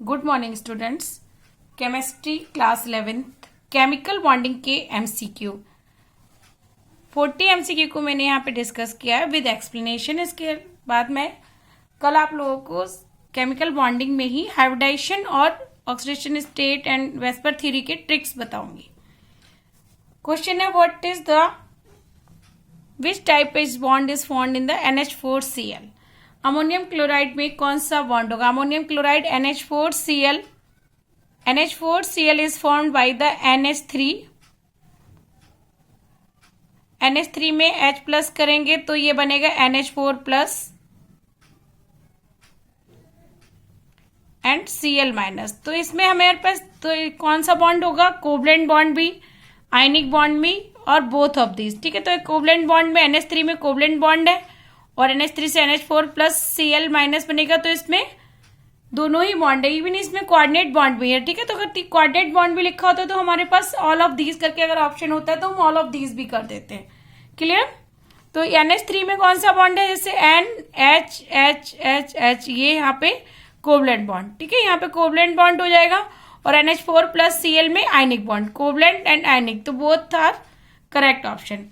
Good morning students. Chemistry class 11th chemical bonding के MCQ 40 MCQ को मैंने यहाँ पे डिस्कस किया है विद एक्सप्लेनेशन। इसके बाद मैं कल आप लोगों को केमिकल बॉन्डिंग में ही हाइब्रिडाइजेशन और oxidation state and VSEPR theory के ट्रिक्स बताऊंगी। क्वेश्चन है what is the which type is bond is found in the NH4Cl। Ammonium chloride में कौन सा बॉन्ड होगा? Ammonium chloride NH4Cl। NH4Cl is formed by the NH3। NH3 में H plus करेंगे तो ये बनेगा NH4 plus and Cl minus. तो इसमें हमारे पास तो कौन सा बॉन्ड होगा? कोवलेंट बॉन्ड भी, आयनिक बॉन्ड भी और बोथ ऑफ दिस। ठीक है, तो कोवलेंट बॉन्ड में NH3 में कोवलेंट बॉन्ड है और NH3 से NH4 प्लस Cl माइनस बनेगा, तो इसमें दोनों ही बॉन्ड है। इवन इसमें कोऑर्डिनेट बॉन्ड भी है। ठीक है, तो अगर कोऑर्डिनेट बॉन्ड भी लिखा होता है तो हमारे पास ऑल ऑफ दीज करके अगर ऑप्शन होता है तो हम ऑल ऑफ दीज भी कर देते हैं। क्लियर? तो NH3 में कौन सा बॉन्ड है? जैसे NH ये यहाँ पे कोवलेंट बॉन्ड। ठीक है, यहाँ पे कोवलेंट बॉन्ड हो जाएगा और NH4 प्लस Cl में ionic bond, covalent and ionic, तो both are correct option.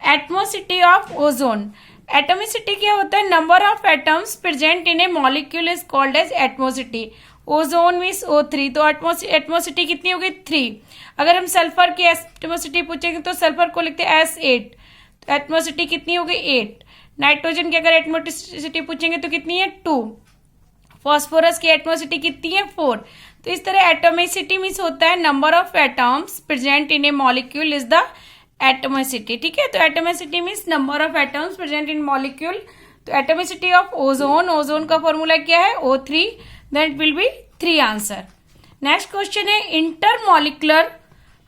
Atomicity of ozone. Atomicity क्या होता है? Number of atoms present in a molecule is called as atomicity. Ozone means O3, तो एटमोसिटी कितनी होगी? 3। अगर हम सल्फर की एटमोसिटी पूछेंगे तो सल्फर को लिखते हैं S8, तो एटमोसिटी कितनी होगी? 8। नाइट्रोजन की अगर एटमोसिटी पूछेंगे तो कितनी है? 2। फॉस्फोरस की एटमोसिटी कितनी है? 4। तो इस तरह एटोमिसिटी मीन्स होता है number of atoms present in a molecule is the atomicity. ठीक है, तो atomicity means number of atoms present in molecule. तो एटोमिसिटी ऑफ ओजोन, ओजोन का फॉर्मूला क्या है? O3, then it will be 3 answer. Next question है intermolecular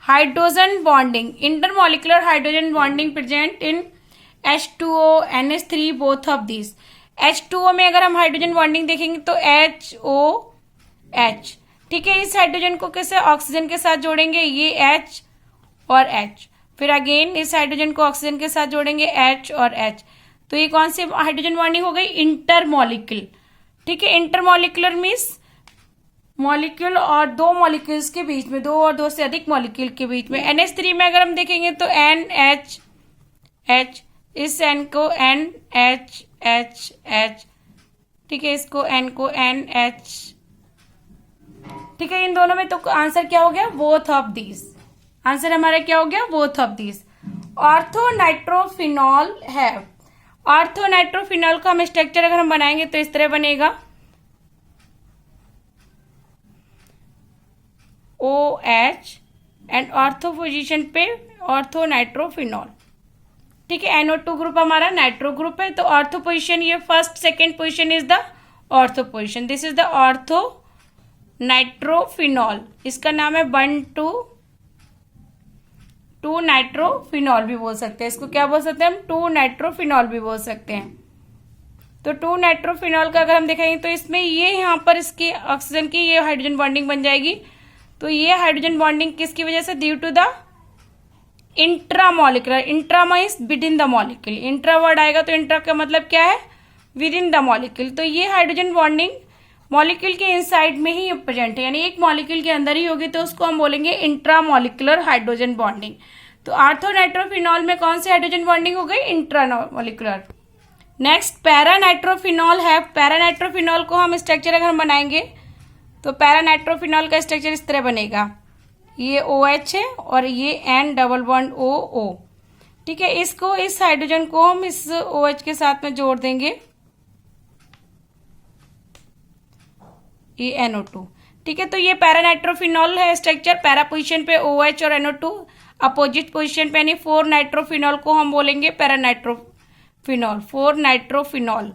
hydrogen bonding. Intermolecular hydrogen bonding present in H2O, NH3 both of this. H2O में अगर हम hydrogen bonding देखेंगे तो HOH। ठीक है, इस हाइड्रोजन को कैसे ऑक्सीजन के साथ जोड़ेंगे? ये H और H। फिर अगेन इस हाइड्रोजन को ऑक्सीजन के साथ जोड़ेंगे H और H। तो ये कौन सी हाइड्रोजन बॉन्डिंग हो गई? इंटरमॉलिक्यूल। ठीक है, इंटरमॉलिक्यूलर मीन्स मॉलिक्यूल और दो मॉलिक्यूल्स के बीच में, दो और दो से अधिक मॉलिक्यूल के बीच में। NH3 में अगर हम देखेंगे तो NHH, इस N को NHHH। ठीक है, इसको N को NH। ठीक है, इन दोनों में तो आंसर क्या हो गया? Both of these. आंसर हमारा क्या हो गया? Both of these. ऑर्थोनाइट्रोफिनॉल है। ऑर्थोनाइट्रोफिनॉल का हम स्ट्रक्चर अगर हम बनाएंगे तो इस तरह बनेगा OH एंड ऑर्थो पोजीशन पे ऑर्थोनाइट्रोफिनॉल। ठीक है, NO2 ग्रुप हमारा नाइट्रो ग्रुप है, तो ऑर्थो पोजीशन ये first second position is the ortho position. This is the ortho nitrophenol. इसका नाम है 1,2 नाइट्रोफिनॉल भी बोल सकते हैं। इसको क्या बोल सकते हैं हम? 2 नाइट्रोफिनॉल भी बोल सकते हैं। तो 2 नाइट्रोफिनॉल का अगर हम देखेंगे तो इसमें ये यहाँ पर इसकी ऑक्सीजन की ये हाइड्रोजन बॉन्डिंग बन जाएगी। तो ये हाइड्रोजन बॉन्डिंग किसकी वजह से? Due to the intramolecular. Intra means within the molecule. Intra word आएगा तो इंट्रा का मतलब क्या है? Within the molecule. तो ये हाइड्रोजन बॉन्डिंग मॉलिक्यूल के इनसाइड में ही प्रेजेंट है, यानी एक मॉलिक्यूल के अंदर ही होगी, तो उसको हम बोलेंगे इंट्रामॉलिक्यूलर हाइड्रोजन बॉन्डिंग। तो ऑर्थोनाइट्रोफिनॉल में कौन सी हाइड्रोजन बॉन्डिंग हो गई? इंट्रामॉलिक्यूलर। नेक्स्ट पैरानाइट्रोफिनॉल है। पैरानाइट्रोफिनॉल को हम स्ट्रक्चर अगर हम बनाएंगे तो पैरानाइट्रोफिनॉल का स्ट्रक्चर इस तरह बनेगा। ये OH है और ये N डबल बॉन्ड OO। ठीक है, इसको इस हाइड्रोजन को हम इस OH के साथ में जोड़ देंगे, ये NO2। ठीक है, तो ये पैरानाइट्रोफिनॉल है स्ट्रक्चर। पैरा पोजीशन पे OH और NO2, अपोजिट पोजीशन पे यानी 4 नाइट्रोफिनॉल को हम बोलेंगे पैरानाइट्रोफिनॉल। 4 नाइट्रोफिनॉल,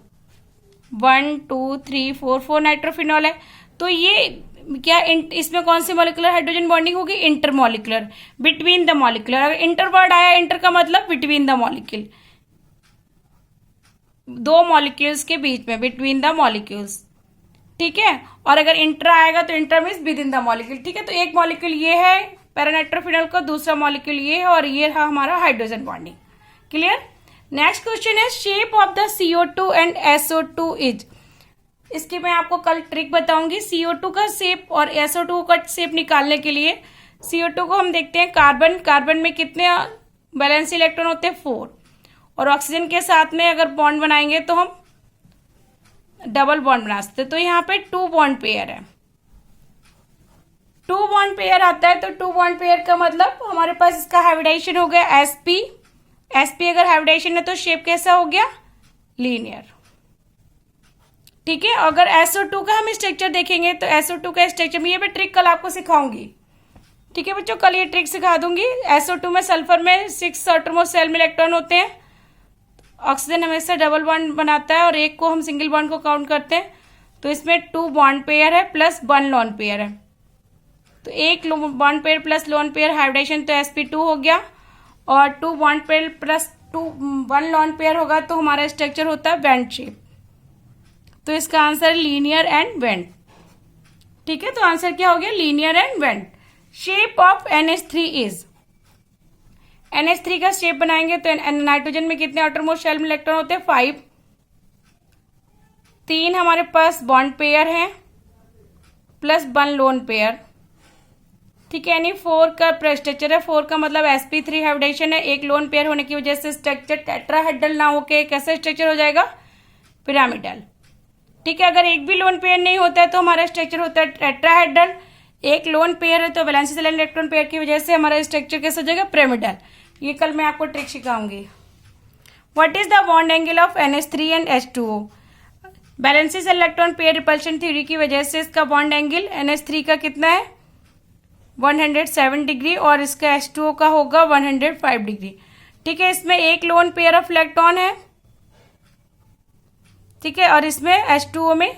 1 2 3 4, 4 नाइट्रोफिनॉल है। तो ये क्या इसमें कौन सी मॉलिक्यूलर हाइड्रोजन बॉन्डिंग होगी? Intermolecular, between the molecular. अगर इंटर वर्ड आया, इंटर का मतलब बिटवीन द मॉलिक्यूल, दो मॉलिक्यूल्स के बीच में, बिटवीन द मॉलिक्यूल्स। ठीक है, और अगर इंटर आएगा तो inter means with in the molecule. ठीक है, तो एक मॉलिक्यूल ये है पैरानाइट्रोफिनॉल का, दूसरा मॉलिक्यूल ये है और ये है हमारा hydrogen bonding. Clear? Next question है shape of the CO2 and SO2 is. इसकी मैं आपको कल ट्रिक बताऊंगी। CO2 का शेप और SO2 का शेप निकालने के लिए CO2 को हम देखते हैं कार्बन, कार्बन में कितने वैलेंसी इलेक्ट्रॉन होते हैं 4, और ऑक्सीजन के साथ में अगर बॉन्ड बनाएंगे तो हम डबल बॉन्ड बना सकते हैं। तो यहाँ पे 2 बॉन्ड पेयर है, 2 बॉन्ड पेयर आता है। तो 2 बॉन्ड पेयर का मतलब हमारे पास इसका हाइब्रिडाइजेशन हो गया sp, sp अगर हाइब्रिडाइजेशन है तो शेप कैसा हो गया, लीनियर। ठीक है, अगर SO2 का हम स्ट्रक्चर देखेंगे तो SO2 का स्ट्रक्चर में, ये मैं ट्रिक कल आपको सिखाऊंगी। ठीक है बच्चों, कल ये ट्रिक सिखा दूंगी। SO2 में सल्फर में 6 आउटरमोस्ट शेल में इलेक्ट्रॉन होते हैं, ऑक्सीजन हमेशा डबल बॉन्ड बनाता है और एक को हम सिंगल बॉन्ड को काउंट करते हैं। तो इसमें 2 बॉन्ड पेयर है प्लस 1 लोन पेयर है, तो एक bond pair plus lone pair hybridisation तो sp2 हो गया, और 2 bond pair plus 1 lone pair होगा तो हमारा स्ट्रक्चर होता है वेंट शेप। तो इसका आंसर लीनियर एंड वेंट। ठीक है, तो आंसर क्या हो गया, linear and went. Shape of NH3 is, NH3 का शेप बनाएंगे तो नाइट्रोजन में कितने आउटरमोस्ट शेल में इलेक्ट्रॉन होते हैं 5, 3 हमारे पास बॉन्ड पेयर हैं प्लस 1 लोन पेयर। ठीक है, यानी 4 का स्ट्रक्चर है, 4 का मतलब sp3 हाइब्रिडेशन है, एक लोन पेयर होने की वजह से स्ट्रक्चर टेट्राहेड्रल ना होके कैसा स्ट्रक्चर हो जाएगा, पिरामिडल। ठीक है, अगर एक भी लोन पेयर नहीं होता है तो हमारा स्ट्रक्चर होता है टेट्राहेड्रल, एक लोन पेयर है तो वैलेंसी शेल इलेक्ट्रॉन पेयर की वजह से हमारा स्ट्रक्चर कैसा हो जाएगा, पिरामिडल। ये कल मैं आपको ट्रिक सिखाऊंगी। What is the bond angle of NH3 and H2O? Valency shell electron pair repulsion theory की वजह से इसका बॉन्ड एंगल NH3 का कितना है 107 डिग्री और इसका H2O का होगा 105 डिग्री। ठीक है, इसमें एक लोन पेयर ऑफ इलेक्ट्रॉन है। ठीक है, और इसमें H2O में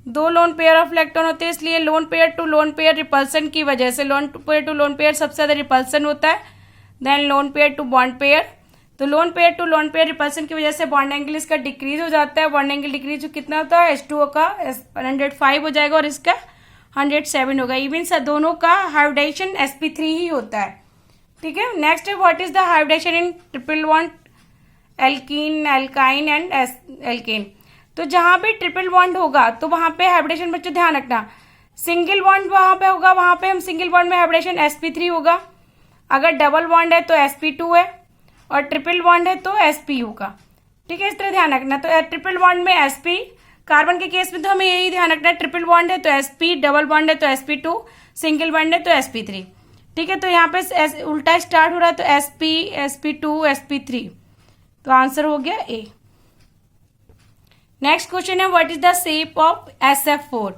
2 लोन पेयर ऑफ इलेक्ट्रॉन होते हैं, इसलिए lone pair to lone pair repulsion की वजह से lone pair to lone pair सबसे ज्यादा रिपल्सन होता है, then lone pair to bond pair. तो lone pair to lone pair repulsion की वजह से बॉन्ड एंगल इसका डिक्रीज हो जाता है। बॉन्ड एंगल डिक्रीज कितना होता है, H2O का 105 हो जाएगा और इसका 107 होगा। इवन दोनों का हाइब्रिडेशन sp3 ही होता है। ठीक है, नेक्स्ट है what is the hybridisation in triple bond alkene, alkyne and alkane? तो जहां पे ट्रिपल बॉन्ड होगा तो वहां पे हाइब्रिडेशन बच्चों ध्यान रखना, सिंगल बॉन्ड वहां पे होगा, वहां पे हम सिंगल बॉन्ड में हाइब्रिडेशन sp3 होगा, अगर डबल बॉन्ड है तो sp2 है, और ट्रिपल बॉन्ड है तो sp होगा। ठीक है, इस तरह ध्यान रखना। तो ट्रिपल बॉन्ड में sp, कार्बन के केस में तो हमें यही ध्यान रखना है, ट्रिपल बॉन्ड है तो sp, डबल बॉन्ड है तो sp2, सिंगल बॉन्ड है तो sp3। ठीक है, तो यहाँ पे उल्टा स्टार्ट हो रहा है तो sp, sp2, sp3, तो आंसर हो गया A। नेक्स्ट क्वेश्चन है what is the shape of SF4?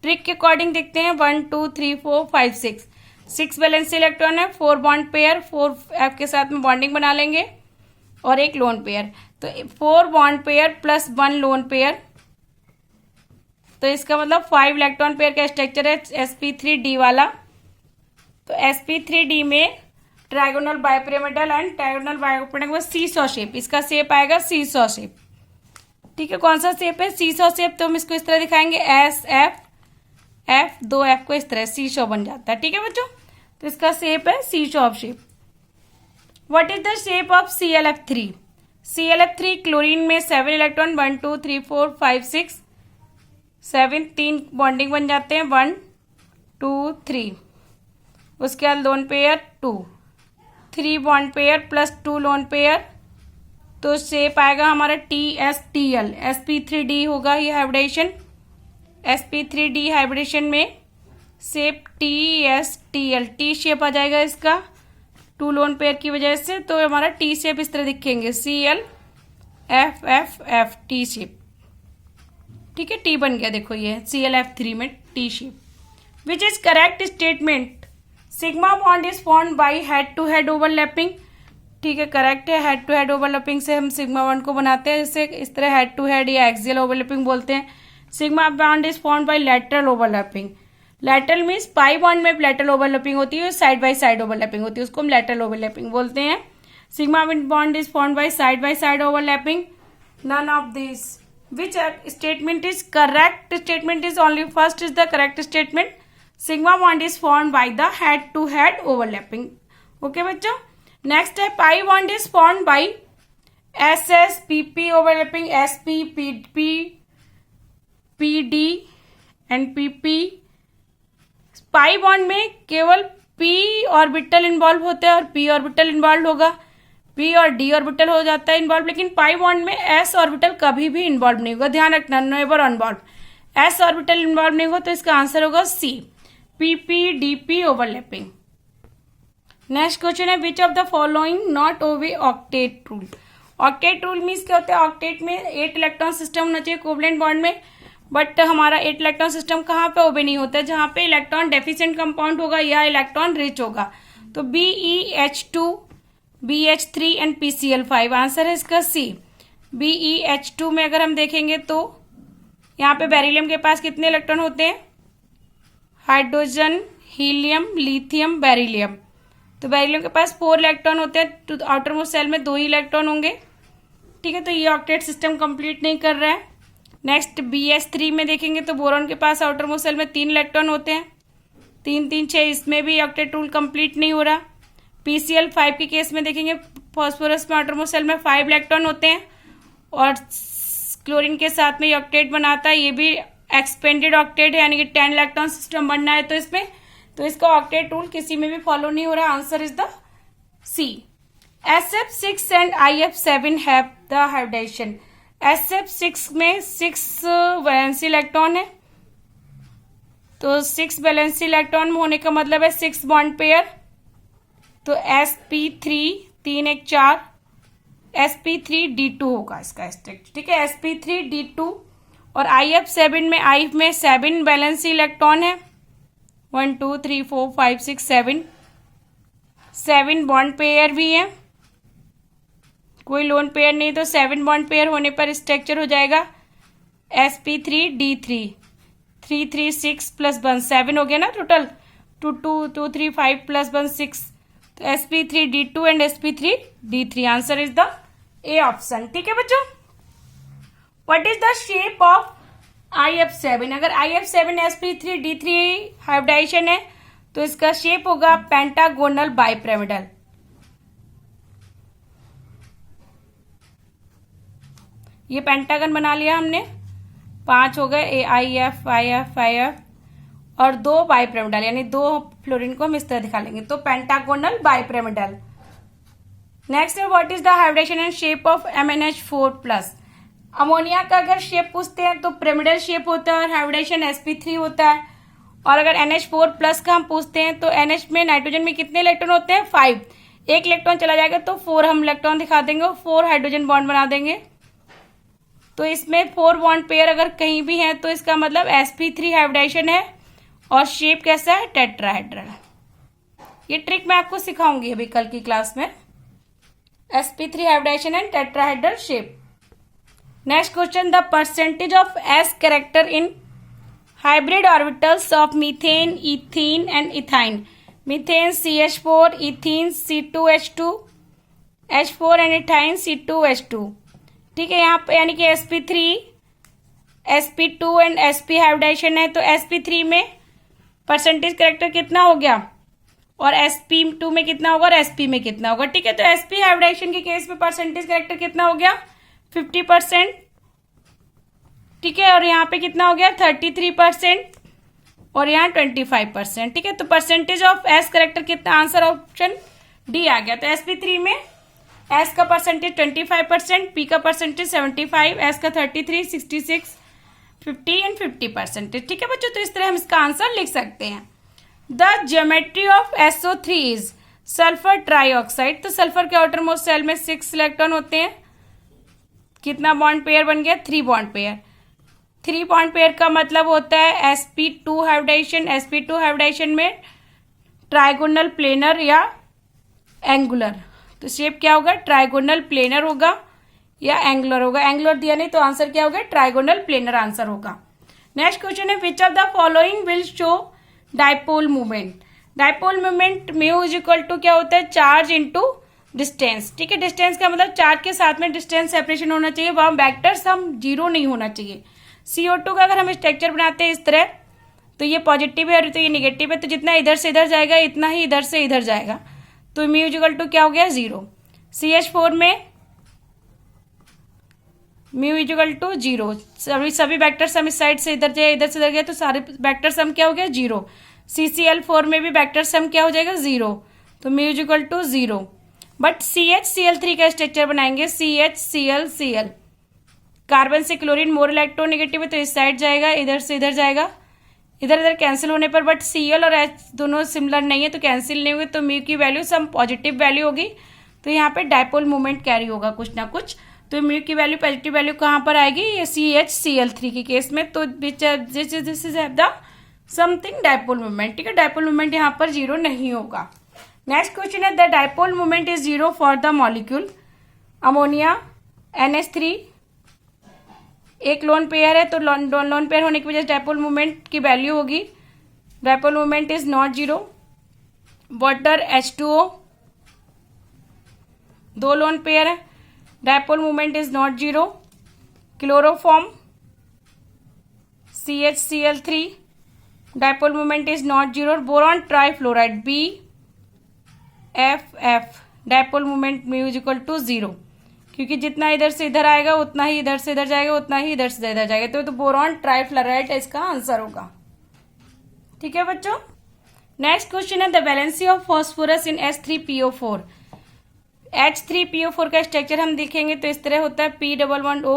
Trick के अकॉर्डिंग देखते हैं। 1 2 3 4 5 6 वैलेंसी इलेक्ट्रॉन है, 4 बॉन्ड पेयर, 4F के साथ में बॉन्डिंग बना लेंगे और एक लोन पेयर। तो 4 bond pair plus 1 lone pair, तो इसका मतलब 5 इलेक्ट्रॉन पेयर का स्ट्रक्चर है sp3d वाला। तो sp3d में trigonal bipyramidal and trigonal bipyramidal में सीसॉ शेप, इसका शेप आएगा सीसॉ शेप। ठीक है, कौन सा शेप है, सीसॉ शेप। तो हम इसको इस तरह दिखाएंगे SF, 2F को इस तरह सीसॉ बन जाता है। ठीक है बच्चों, तो इसका शेप है seesaw shape. What is the shape of ClF3? ClF3 chlorine में 7 इलेक्ट्रॉन, 1 2 3 4 5 6 7, 3 बॉन्डिंग बन जाते हैं, 1 2 3, उसके बाद lone pair 2, 3 bond pair plus 2 lone pair, तो शेप आएगा हमारा TSTL, sp3d होगा ये हाइब्रिडेशन। sp3d हाइब्रिडेशन में शेप TSTL, T शेप आ जाएगा इसका 2 लोन पेयर की वजह से, तो हमारा T शेप इस तरह दिखेंगे, ClFFF, T शेप। ठीक है, T बन गया, देखो ये ClF3 में T shape. Which is correct statement? Sigma bond is formed by head to head overlapping. ठीक है, करेक्ट है, हेड टू हेड ओवरलैपिंग से हम सिग्मा बॉन्ड को बनाते हैं, जैसे इस तरह हेड टू हेड या एक्सियल ओवरलैपिंग बोलते हैं। Sigma bond is formed bye lateral overlapping. Lateral means pi bond में लैटरल ओवरलैपिंग होती है, साइड बाय साइड ओवरलैपिंग होती है, उसको हम लैटरल ओवरलैपिंग बोलते हैं। Sigma bond is formed by side overlapping. None of this which statement is correct? Statement is only first is the correct statement. Sigma bond is formed by the head to head overlapping. Okay बच्चों, next है pi bond is formed by SS PP overlapping, SP PP p d and p p. Pi bond में केवल p orbital involve होते हैं और p orbital involve होगा, p और d orbital हो जाता है इन्वॉल्व, लेकिन पाई बॉन्ड में एस ऑर्बिटल कभी भी इन्वॉल्व नहीं होगा। ध्यान रखना, never involve, s orbital involve नहीं होगा, तो इसका आंसर होगा c, p p d p overlapping. Next question है which of the following not ओबे octet rule. Octet rule means क्या होता है, ऑक्टेट में 8 इलेक्ट्रॉन सिस्टम होना चाहिए कोवलेंट बॉन्ड में, बट हमारा 8 इलेक्ट्रॉन सिस्टम कहाँ पे ओबे नहीं होता है, जहाँ पे इलेक्ट्रॉन डेफिशिएंट कंपाउंड होगा या इलेक्ट्रॉन रिच होगा। तो BeH2, BH3 and PCl5 answer है इसका सी। BeH2 में अगर हम देखेंगे तो यहाँ पे बेरिलियम के पास कितने इलेक्ट्रॉन होते हैं, हाइड्रोजन, हीलियम, लिथियम, बेरिलियम। तो बेरिलियम के पास 4 इलेक्ट्रॉन होते हैं, तो आउटर मोस्ट शेल में 2 ही इलेक्ट्रॉन होंगे। ठीक है, तो ये ऑक्टेट सिस्टम कंप्लीट नहीं कर रहा है। नेक्स्ट BH3 में देखेंगे तो बोरॉन के पास आउटर मोस्ट शेल में 3 इलेक्ट्रॉन होते हैं, 3 3 6, इसमें भी ऑक्टेट रूल कंप्लीट नहीं हो रहा। PCl5 के केस में देखेंगे फॉस्फोरस में आउटर मोस्ट शेल में 5 इलेक्ट्रॉन होते हैं और क्लोरीन के साथ में ऑक्टेट बनाता है, ये भी एक्सपेंडेड ऑक्टेट है, यानी कि 10 इलेक्ट्रॉन सिस्टम बनना है तो इसमें, तो इसका ऑक्टेट रूल किसी में भी फॉलो नहीं हो रहा। Answer is the c. SF6 and IF7 have the hybridisation. SF6 में 6 वैलेंसी इलेक्ट्रॉन है, तो 6 वैलेंसी इलेक्ट्रॉन में होने का मतलब है 6 बॉन्ड पेयर, तो sp3 3 1 4 sp3d2 होगा इसका स्ट्रक्चर। ठीक है, sp3d2। और IF7 में, I में 7 वैलेंसी इलेक्ट्रॉन है, 1 2 3 4 5 6 7 बॉन्ड पेयर भी है, कोई लोन पेयर नहीं, तो 7 बॉन्ड पेयर होने पर स्ट्रक्चर हो जाएगा sp3d3। 3 3 6 प्लस 1 7 हो गया ना टोटल, 2 2 2 3 5 प्लस 1 6, तो sp3d2 and sp3d3 answer is the A option. ठीक है बच्चों, what is the shape of IF7। अगर IF7 sp3d3 हाइब्रिडाइजेशन है तो इसका शेप होगा पेंटागोनल बाइपिरामिडल। ये पेंटागन बना लिया हमने, 5 हो गए, AIF IF IF और 2 बाइपिरामिडल, यानी 2 फ्लोरीन को हम इस तरह दिखा लेंगे, तो पेंटागोनल बाइपिरामिडल। नेक्स्ट है what is the hybridisation and shape of MnH4+। Ammonia का अगर शेप पूछते हैं तो पिरामिडल शेप होता है और हाइब्रिडेशन sp3 होता है। और अगर NH4+ का हम पूछते हैं तो NH में, नाइट्रोजन में कितने इलेक्ट्रॉन होते हैं, 5। एक इलेक्ट्रॉन चला जाएगा तो 4 हम इलेक्ट्रॉन दिखा देंगे और 4 हाइड्रोजन बॉन्ड बना देंगे। तो इसमें 4 बॉन्ड पेयर अगर कहीं भी है तो इसका मतलब sp3 हाइब्रिडेशन है और शेप कैसा है, टेट्राहेड्रल। ये ट्रिक मैं आपको सिखाऊंगी अभी कल की क्लास में, sp3 hybridisation and tetrahedral shape. Next question, the percentage of s character in hybrid orbitals of methane, ethene and ethyne. Methane CH4, ethene C2H2, H4 and ethyne C2H2। ठीक है, यहाँ पे यानी कि sp3, sp2 and sp hybridisation है, तो sp3 में percentage character कितना हो गया और sp2 में कितना होगा और sp में कितना होगा। ठीक है, तो sp हाइब्रिडेशन के केस में परसेंटेज कैरेक्टर कितना हो गया, 50%। ठीक है, और यहाँ पे कितना हो गया, 33% और यहाँ 25%। ठीक है, तो परसेंटेज ऑफ s कैरेक्टर कितना, आंसर ऑप्शन डी आ गया। तो sp3 में s का परसेंटेज 25%, p का परसेंटेज 75, s का 33, 66, 50 एंड 50%। ठीक है बच्चों, तो इस तरह हम इसका आंसर लिख सकते हैं। The geometry of SO3 is sulphur trioxide. तो सल्फर के आउटर मोस्ट शेल में 6 इलेक्ट्रॉन होते हैं, कितना बॉन्ड पेयर बन गया, 3 बॉन्ड पेयर। 3 बॉन्ड पेयर का मतलब होता है sp2 हाइब्रिडेशन। sp2 हाइब्रिडेशन में ट्राइगोनल प्लेनर या एंगुलर, तो शेप क्या होगा, ट्राइगोनल प्लेनर होगा या एंगुलर होगा। एंगुलर दिया नहीं तो आंसर क्या होगा, ट्राइगोनल प्लेनर आंसर होगा। नेक्स्ट क्वेश्चन है which of the following will show dipole movement. Dipole movement mu is equal to क्या होता है, चार्ज इनटू डिस्टेंस। ठीक है, डिस्टेंस का मतलब चार्ज के साथ में डिस्टेंस सेपरेशन होना चाहिए, वहां वेक्टर्स हम 0 नहीं होना चाहिए। CO2 का अगर हम स्ट्रक्चर बनाते हैं इस तरह, तो ये पॉजिटिव है और तो ये निगेटिव है, तो जितना इधर से इधर जाएगा इतना ही इधर से इधर जाएगा, तो म्यू इक्वल टू क्या हो गया, 0। CH4 में म्यू इक्वल टू जीरो। सभी वेक्टर सम इस साइड से इधर जाए, इधर से इधर गए, तो सारे वेक्टर सम क्या हो गया? जीरो। CCl4 में भी वेक्टर सम क्या हो जाएगा? जीरो। तो mu equal to zero. But CHCl3 का स्ट्रक्चर बनाएंगे, CHClCl। कार्बन से क्लोरीन मोर इलेक्ट्रोनेगेटिव है तो इस साइड जाएगा, इधर से इधर जाएगा, इधर इधर कैंसिल होने पर, बट Cl और H दोनों सिमिलर नहीं है तो कैंसिल नहीं हुए, तो म्यू की वैल्यू सम पॉजिटिव वैल्यू होगी, तो यहाँ पे डायपोल मोमेंट कैरी होगा कुछ ना कुछ। तो म्यू की वैल्यू पॉजिटिव वैल्यू कहाँ पर आएगी? ये CHCl3 के केस में। तो this is the something dipole moment. ठीक है, डायपोल मोमेंट यहाँ पर जीरो नहीं होगा। नेक्स्ट क्वेश्चन है, the dipole moment is zero for the molecule ammonia NH3। एक लोन पेयर है तो लोन पेयर होने की वजह से डायपोल मोमेंट की वैल्यू होगी, dipole moment is not zero. Water H2O, दो लोन पेयर है, dipole moment is not zero. Chloroform CHCl3, dipole moment is not zero. Boron trifluoride BFF, dipole moment mu equal to zero, क्योंकि जितना इधर से इधर आएगा उतना ही इधर से इधर जाएगा, उतना ही इधर से इधर जाएगा, तो बोरॉन ट्राइफ्लोराइड इसका आंसर होगा। ठीक है बच्चों, नेक्स्ट क्वेश्चन है, the valency of phosphorus in H3PO4। H3PO4 का स्ट्रक्चर हम देखेंगे तो इस तरह होता है, P11O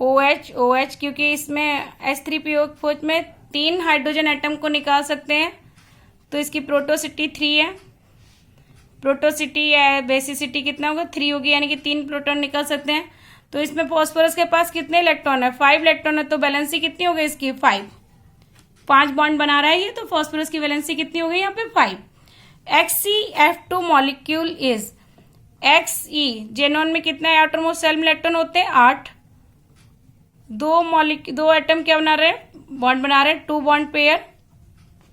OH, क्योंकि इसमें H3PO4 में 3 हाइड्रोजन एटम को निकाल सकते हैं, तो इसकी प्रोटोसिटी 3 है। प्रोटोसिटी या बेसिसिटी कितना होगा? 3 होगी, यानी कि 3 प्रोटॉन निकल सकते हैं। तो इसमें फॉस्फोरस के पास कितने इलेक्ट्रॉन है? 5 इलेक्ट्रॉन है, तो वैलेंसी कितनी हो गई इसकी? 5 बॉन्ड बना रहा है ये, तो फॉस्फोरस की वैलेंसी कितनी हो गई यहाँ पे? 5। XeF2 molecule is Xe, xenon में कितना एटॉम सेल में इलेक्ट्रॉन होते हैं? 8। दो एटम क्या बना रहे हैं? बॉन्ड बना रहे हैं, 2 bond pair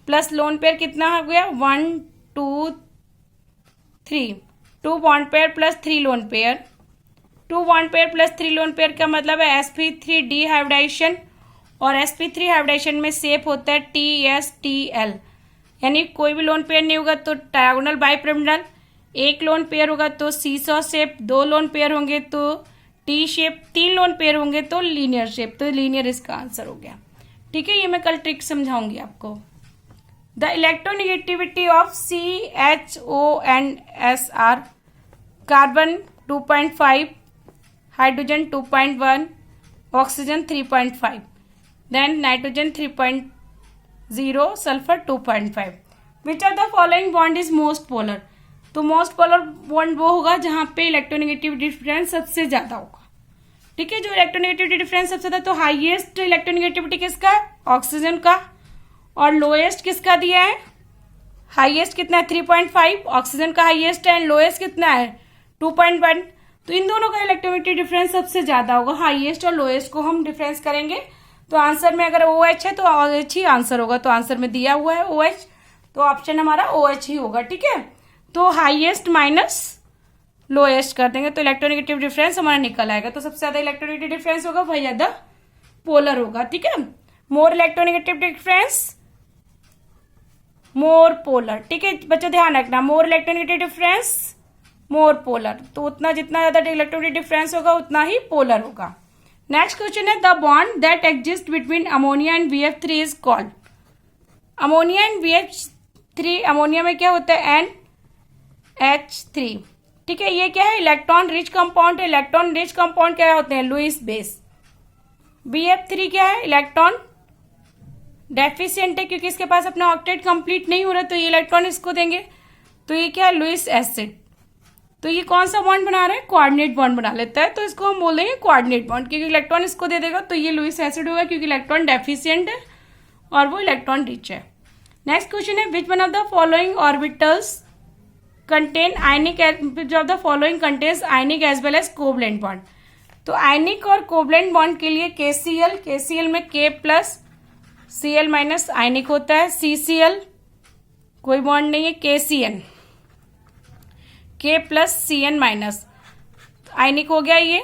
plus lone pair कितना हो गया? 1 2 3। 2 bond pair plus 3 lone pair. 2 bond pair plus 3 lone pair का मतलब है sp3 डिहाइब्रिडाइजेशन, और sp3 हाइब्रिडाइजेशन में शेप होता है TSTL, यानी कोई भी लोन पेयर नहीं होगा तो डायगोनल बाइपिरामिडल, एक लोन पेयर होगा तो सीसॉ शेप, 2 लोन पेयर होंगे तो टी शेप, 3 लोन पेयर होंगे तो लीनियर शेप, तो लीनियर इसका आंसर हो गया। ठीक है, ये मैं कल ट्रिक समझाऊंगी आपको। The electronegativity of CHO and SR, carbon 2.5, hydrogen 2.1, oxygen 3.5, then nitrogen 3.0, sulphur 2.5। Which of the following bond is most polar? तो मोस्ट पोलर बॉन्ड वो होगा जहां पे इलेक्ट्रोनेगेटिविटी डिफरेंस सबसे ज्यादा होगा। ठीक है, जो इलेक्ट्रोनेगेटिविटी डिफरेंस सबसे ज्यादा, तो हाईएस्ट इलेक्ट्रोनेगेटिविटी किसका है? ऑक्सीजन का। और लोएस्ट किसका दिया है? हाईएस्ट कितना है? 3.5, ऑक्सीजन का हाईएस्ट है, एंड लोएस्ट कितना है? 2.1। तो इन दोनों का इलेक्ट्रोनेगेटिव डिफरेंस सबसे ज्यादा होगा, हाईएस्ट और लोएस्ट को हम डिफरेंस करेंगे। तो आंसर में अगर OH है तो OH ही आंसर होगा, तो आंसर में दिया हुआ है OH, तो ऑप्शन हमारा OH ही होगा। ठीक है, तो हाईएस्ट माइनस लोएस्ट कर देंगे तो इलेक्ट्रोनेगेटिव डिफरेंस हमारा निकल आएगा। तो सबसे ज्यादा इलेक्ट्रोनेगेटिव डिफरेंस होगा वही ज्यादा पोलर होगा। ठीक है, more electronegative difference more polar. ठीक है बच्चों, ध्यान रखना, more electronegative difference more polar, तो उतना जितना ज्यादा इलेक्ट्रोनेगेटिव डिफरेंस होगा उतना ही पोलर होगा। नेक्स्ट क्वेश्चन है, the bond that exist between ammonia and BF3 is called. Ammonia and BF3, ammonia में क्या होता है? NH3। ठीक है, ये क्या है? इलेक्ट्रॉन रिच कंपाउंड है। इलेक्ट्रॉन रिच कंपाउंड क्या होते हैं? Lewis base. BF3 क्या है? इलेक्ट्रॉन डेफिशिएंट है, क्योंकि इसके पास अपना ऑक्टेट कंप्लीट नहीं हो रहा, तो ये इलेक्ट्रॉन इसको देंगे, तो ये क्या है? Lewis acid. तो ये कौन सा बॉन्ड बना रहा है? कोऑर्डिनेट बॉन्ड बना लेता है, तो इसको हम बोलेंगे कोऑर्डिनेट बॉन्ड, क्योंकि इलेक्ट्रॉन इसको दे देगा तो ये लुईस एसिड होगा, क्योंकि इलेक्ट्रॉन डेफिशिएंट है और वो इलेक्ट्रॉन रिच है। नेक्स्ट क्वेश्चन है, which one of the following orbitals contain ionic, which of the following contains ionic as well as covalent bond. तो आयनिक और कोवलेंट बॉन्ड के लिए KCl में K plus Cl minus ionic होता है, CCl कोई bond नहीं है, KCN K plus CN minus ionic हो गया ये,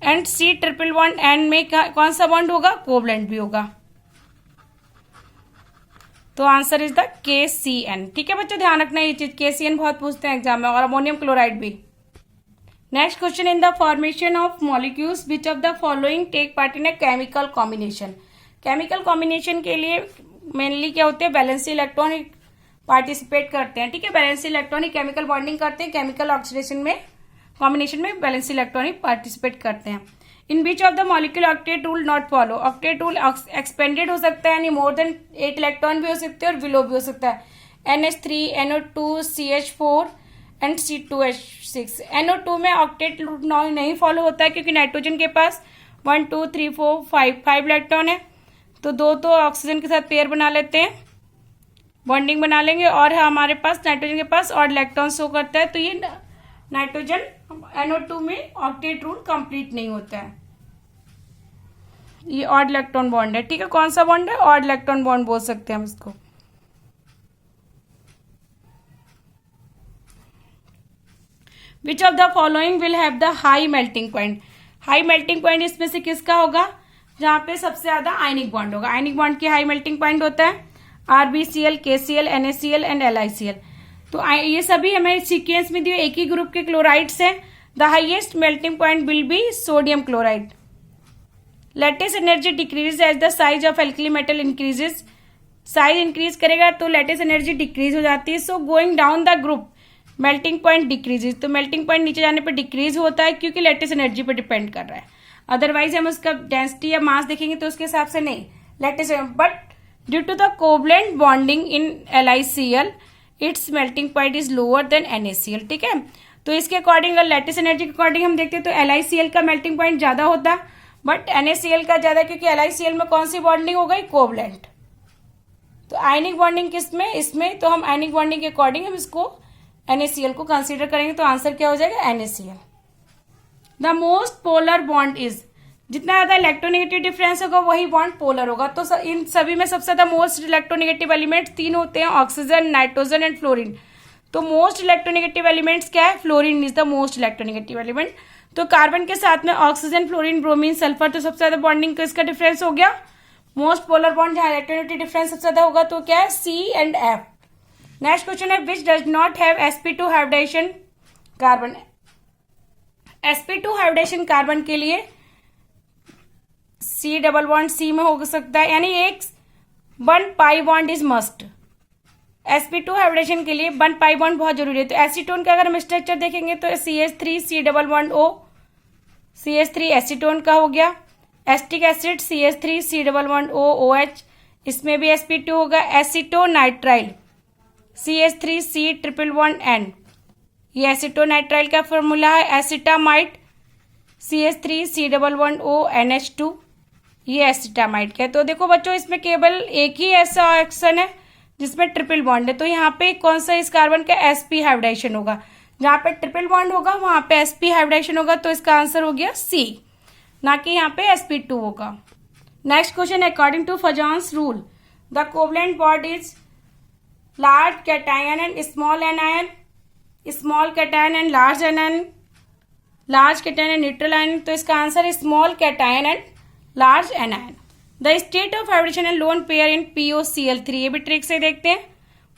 and C triple bond N में कौन सा बॉन्ड होगा? कोवलेंट भी होगा, तो आंसर इज द KCN। ठीक है बच्चों, ध्यान रखना ये चीज, KCN बहुत पूछते हैं एग्जाम में, और अमोनियम क्लोराइड भी। Next question, in the formation of molecules which of the following take part in a chemical combination. Chemical combination के लिए मेनली क्या होते हैं, वैलेंसी इलेक्ट्रॉन पार्टिसिपेट करते हैं। ठीक है, वैलेंसी इलेक्ट्रॉनिक केमिकल बॉन्डिंग करते हैं, केमिकल ऑक्सीडेशन में कॉम्बिनेशन में वैलेंसी इलेक्ट्रॉनिक पार्टिसिपेट करते हैं। In which of the molecule octet rule not follow. Octet rule expanded हो सकता है, यानी मोर देन 8 इलेक्ट्रॉन भी हो सकते हैं और बिलो भी हो सकता है। NH3, NO2, CH4 and C2H6। NO2 में ऑक्टेट रूल नहीं फॉलो होता है क्योंकि नाइट्रोजन के पास 1 2 3 4 5 इलेक्ट्रॉन है, तो दो तो ऑक्सीजन के साथ पेयर बना लेते हैं, बॉन्डिंग बना लेंगे, और हमारे पास नाइट्रोजन के पास ऑड इलेक्ट्रॉन शो करता है, तो ये नाइट्रोजन NO2 में ऑक्टेट रूल कंप्लीट नहीं होता है। ये ऑड इलेक्ट्रॉन बॉन्ड है। ठीक है, कौन सा बॉन्ड है, ऑड इलेक्ट्रॉन बॉन्ड बोल सकते हैं हम इसको। विच of the following will have the high melting point. High melting point इसमें से किसका होगा, जहां पे सबसे ज्यादा आयनिक बॉन्ड होगा। आयनिक बॉन्ड की हाई मेल्टिंग पॉइंट होता है RbCl, KCl, NaCl एंड LiCl। तो ये सभी हमें सीक्वेंस में दिए एक ही ग्रुप के क्लोराइड्स हैं। The highest melting point will be sodium chloride. Lattice energy decrease as the size of alkali metal increases. Size increase करेगा तो लैटिस एनर्जी डिक्रीज हो जाती है। So going down the group melting point decreases. तो melting point नीचे जाने पर decrease होता है क्योंकि लैटिस एनर्जी पर डिपेंड कर रहा है। अदरवाइज हम उसका डेंसिटी या मास देखेंगे तो उसके हिसाब से नहीं lattice, but due to the covalent bonding in LiCl its melting point is lower than NaCl। ठीक है, तो इसके अकॉर्डिंग लैटिस एनर्जी के अकॉर्डिंग हम देखते हैं तो LiCl का मेल्टिंग पॉइंट ज्यादा होता है, बट NaCl का ज्यादा, क्योंकि LiCl में कौन सी बॉन्डिंग हो गई, कोवलेंट। तो आयनिक बॉन्डिंग किसमें, इसमें, तो हम आयनिक बॉन्डिंग के अकॉर्डिंग हम इसको NaCl को कंसीडर करेंगे, तो आंसर क्या हो जाएगा, NaCl। The most polar bond is, जितना ज्यादा इलेक्ट्रोनेगेटिव डिफरेंस होगा वही बॉन्ड पोलर होगा। तो इन सभी में सबसे ज्यादा मोस्ट इलेक्ट्रोनेगेटिव एलिमेंट 3 होते हैं, ऑक्सीजन, नाइट्रोजन एंड फ्लोरीन। तो मोस्ट इलेक्ट्रोनेगेटिव एलिमेंट्स क्या है, fluorine is the most electronegative element. तो कार्बन के साथ में ऑक्सीजन, फ्लोरीन, ब्रोमीन, सल्फर, तो सबसे ज्यादा बॉन्डिंग किसका डिफरेंस हो गया, मोस्ट पोलर बॉन्ड जहां इलेक्ट्रोनेगेटिव डिफरेंस सबसे ज्यादा होगा तो क्या है, C and F। Next question है, which does not have sp2 hybridization carbon. sp2 hybridization carbon के लिए C डबल बॉन्ड C में हो सकता है, यानी एक 1 pi bond is must. sp2 hybridisation के लिए 1 पाई बॉन्ड बहुत जरूरी है। तो एसीटोन का अगर हम स्ट्रक्चर देखेंगे तो CH3 C double bond O, CH3 acetone का हो गया। Acetic acid CH3 C double bond O OH, इसमें भी sp2 होगा। Acetonitrile CH3 C triple bond N, ये एसीटोनाइट्राइल का फॉर्मूला है। Acetamide CH3 C double bond O NH2, ये एसिटामाइड का है। तो देखो बच्चों, इसमें केवल एक ही ऐसा ऑप्शन है जिसमें ट्रिपल बॉन्ड है, तो यहाँ पे कौन सा इस कार्बन का sp हाइब्रिडेशन होगा। जहां पे ट्रिपल बॉन्ड होगा वहां पे sp हाइब्रिडेशन होगा, तो इसका आंसर हो गया C, ना कि यहाँ पे sp2 होगा। Next question, according to Fajans rule the covalent bond is large cation and small anion, small cation and large anion, large cation and neutral ion. तो इसका आंसर है small cation and large anion. The state of hybridization and lone pair in POCl3, ये भी trick से देखते हैं।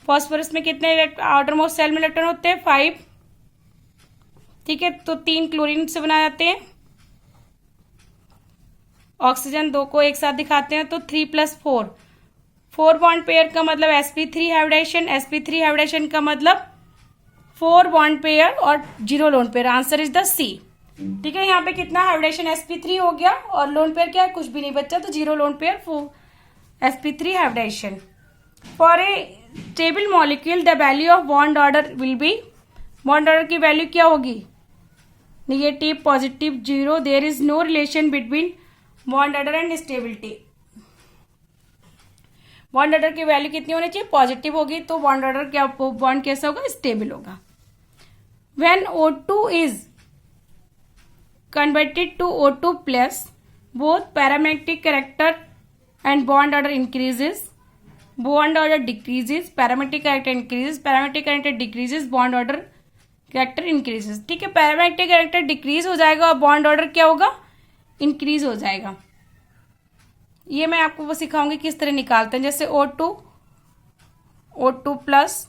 Phosphorus में कितने आउटर मोस्ट सेल में इलेक्ट्रॉन होते हैं, 5। ठीक है, तो 3 क्लोरीन से बनाए जाते हैं। ऑक्सीजन 2 को एक साथ दिखाते हैं तो 3 + 4, 4 बॉन्ड पेयर का मतलब sp3 हाइब्रिडेशन, sp3 हाइब्रिडेशन का मतलब 4 बॉन्ड पेयर और 0 lone pair. Answer is the C। ठीक है, यहाँ पे कितना हाइब्रिडेशन sp3 हो गया और लोन पेयर क्या है, कुछ भी नहीं बचा, तो 0 lone pair, 4 sp3 hybridisation. For a stable molecule the value of bond order will be, bond order की वैल्यू क्या होगी, negative, positive, 0। There is no relation between bond order and stability. Bond order की value कितनी होनी चाहिए, positive होगी, तो bond order क्या, बॉन्ड कैसा होगा, स्टेबल होगा। When O2 is converted to O2 plus, both parametric character and bond order increases, bond order decreases, parametric character increases, parametric character decreases, bond order character increases। ठीक है, parametric character decrease हो जाएगा और bond order क्या होगा, increase हो जाएगा। ये मैं आपको वो सिखाऊंगी किस तरह निकालते हैं। जैसे O2 प्लस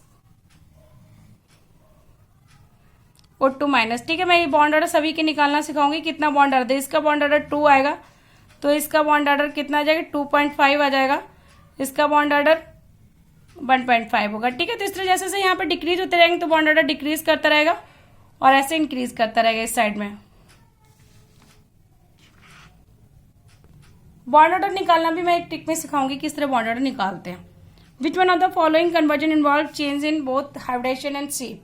O2 माइनस। ठीक है, मैं ये बॉन्ड ऑर्डर सभी के निकालना सिखाऊंगी। कितना बॉन्ड ऑर्डर, इसका बॉन्ड ऑर्डर 2 आएगा, तो इसका बॉन्ड ऑर्डर कितना आ जाएगा, 2.5 आ जाएगा। इसका बॉन्ड ऑर्डर 1.5 होगा। ठीक है, तो इस तरह जैसे जैसे यहाँ पे डिक्रीज होते रहेंगे तो बॉन्ड ऑर्डर डिक्रीज करता रहेगा और ऐसे इंक्रीज करता रहेगा इस साइड में। बॉन्ड ऑर्डर निकालना भी मैं एक ट्रिक में सिखाऊंगी किस तरह बॉन्ड ऑर्डर निकालते हैं। Which one of the following conversion involve change in both hybridisation and shape.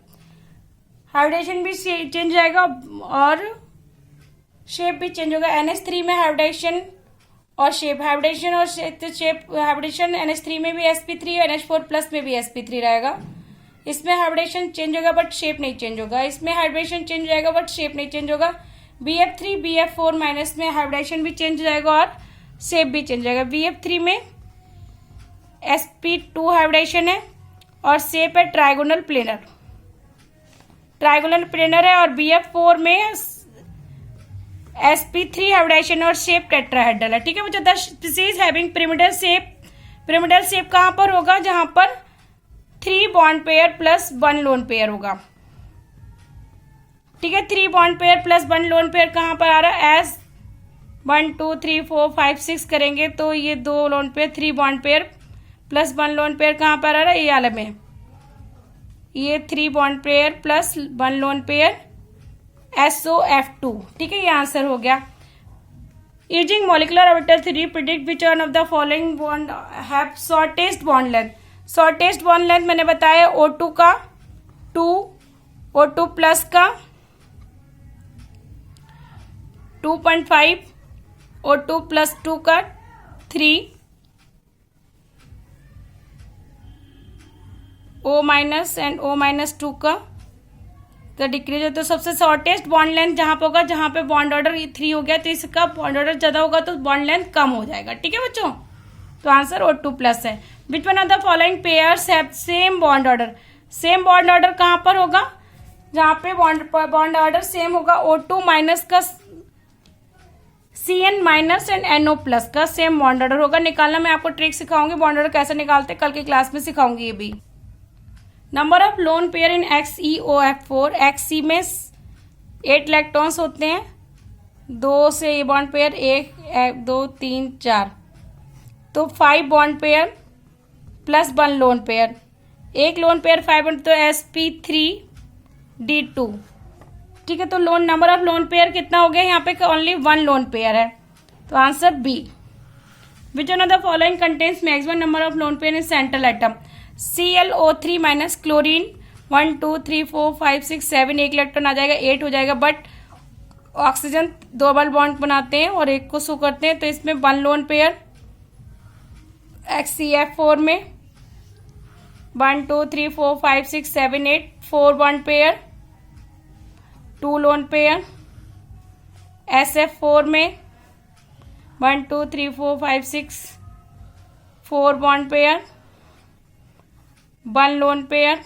Hybridisation भी चेंज जाएगा और शेप भी चेंज होगा। NH3 में हाइब्रिडेशन और शेप, हाइब्रिडेशन और शेप, हाइब्रिडेशन NH3 में भी sp3 और NH4 प्लस में भी sp3 रहेगा। इसमें हाइब्रिडेशन चेंज होगा बट शेप नहीं चेंज होगा। इसमें हाइब्रिडेशन चेंज हो जाएगा बट शेप नहीं चेंज होगा। BF3 BF4 माइनस में हाइब्रिडेशन भी चेंज हो जाएगा और शेप भी चेंज हो जाएगा। BF3 में sp2 हाइब्रिडेशन है और शेप है ट्राइगोनल प्लेनर, ट्राइगोनल प्लेनर है। और BF4 में sp3 हाइब्रिडेशन और शेप टेट्राहेड्रल है। ठीक है बच्चों, the species having pyramidal shape, pyramidal shape कहाँ पर होगा, जहां पर 3 bond pair plus 1 lone pair होगा। ठीक है, 3 bond pair plus 1 lone pair कहाँ पर आ रहा है, एस 1 2 3 4 5 6 करेंगे तो ये 2 lone pair, 3 bond pair plus 1 lone pair कहाँ पर आ रहा है, ये वाले में, ये 3 bond pair plus 1 lone pair SOF2। ठीक है, ये आंसर हो गया। Using molecular orbital theory predict which one of the following bond have shortest bond length. Shortest bond length मैंने बताया O2 का 2, O2 प्लस का 2.5, O2 प्लस 2 का 3, O minus and O minus 2 का तो डिक्रीज है। तो सबसे शॉर्टेस्ट बॉन्ड लेंथ जहां पे होगा, जहां पे बॉन्ड ऑर्डर 3 हो गया तो इसका बॉन्ड ऑर्डर ज्यादा होगा तो बॉन्ड लेंथ कम हो जाएगा। ठीक है बच्चों, तो आंसर O2 प्लस है। Which one of the following pairs have same bond order. Same bond order कहां पर होगा, जहां पे बॉन्ड ऑर्डर सेम होगा। O2 माइनस का CN minus and NO plus का सेम बॉन्ड ऑर्डर होगा। निकालना मैं आपको ट्रिक सिखाऊंगी, बॉन्ड ऑर्डर कैसे निकालते कल की क्लास में सिखाऊंगी ये भी। Number of lone pair in XeOF4, XC में 8 इलेक्ट्रॉन्स होते हैं, 2 से ये बॉन्ड पेयर 1 2 3 4, तो 5 bond pair plus 1 lone pair, एक लोन पेयर 5 तो sp3d2। ठीक है, तो loan number of lone pair कितना हो गया, यहाँ पे ओनली 1 लोन पेयर है, तो answer b. Which one of the following contains maximum number of lone pair in central atom. ClO3 minus chlorine 1 2 3 4 5 6 7, एक इलेक्ट्रॉन आ जाएगा, 8 हो जाएगा। बट ऑक्सीजन डबल बॉन्ड बनाते हैं और एक को शो करते हैं, तो इसमें 1 लोन पेयर। HCF4 में 1 2 3 4 5 6 7 8, 4 bond pair, 2 lone pair. SF4 में 1 2 3 4 5 6 4 bond pair, 1 lone pair.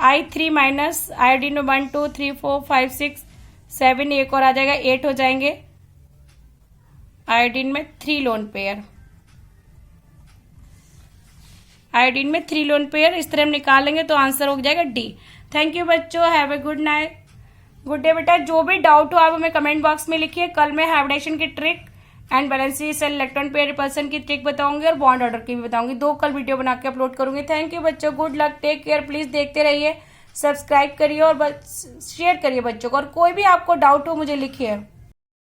I3 minus iodine में 1 2 3 4 5 6 7, एक और आ जाएगा, 8 हो जाएंगे। आयोडीन में 3 लोन पेयर, आयोडीन में 3 लोन पेयर। इस तरह हम निकालेंगे तो आंसर हो जाएगा डी। थैंक यू बच्चों, have a good night, good day बेटा। जो भी डाउट हो आप हमें कमेंट बॉक्स में लिखिए। कल मैं हाइब्रिडेशन की trick and valency cell electron pair repulsion की ट्रिक बताऊंगी और बॉन्ड ऑर्डर की भी बताऊंगी। 2 कल वीडियो बना के अपलोड करूंगी। थैंक यू बच्चों, good luck, take care. Please देखते रहिए, सब्सक्राइब करिए और शेयर करिए बच्चों को। और कोई भी आपको डाउट हो मुझे लिखिए।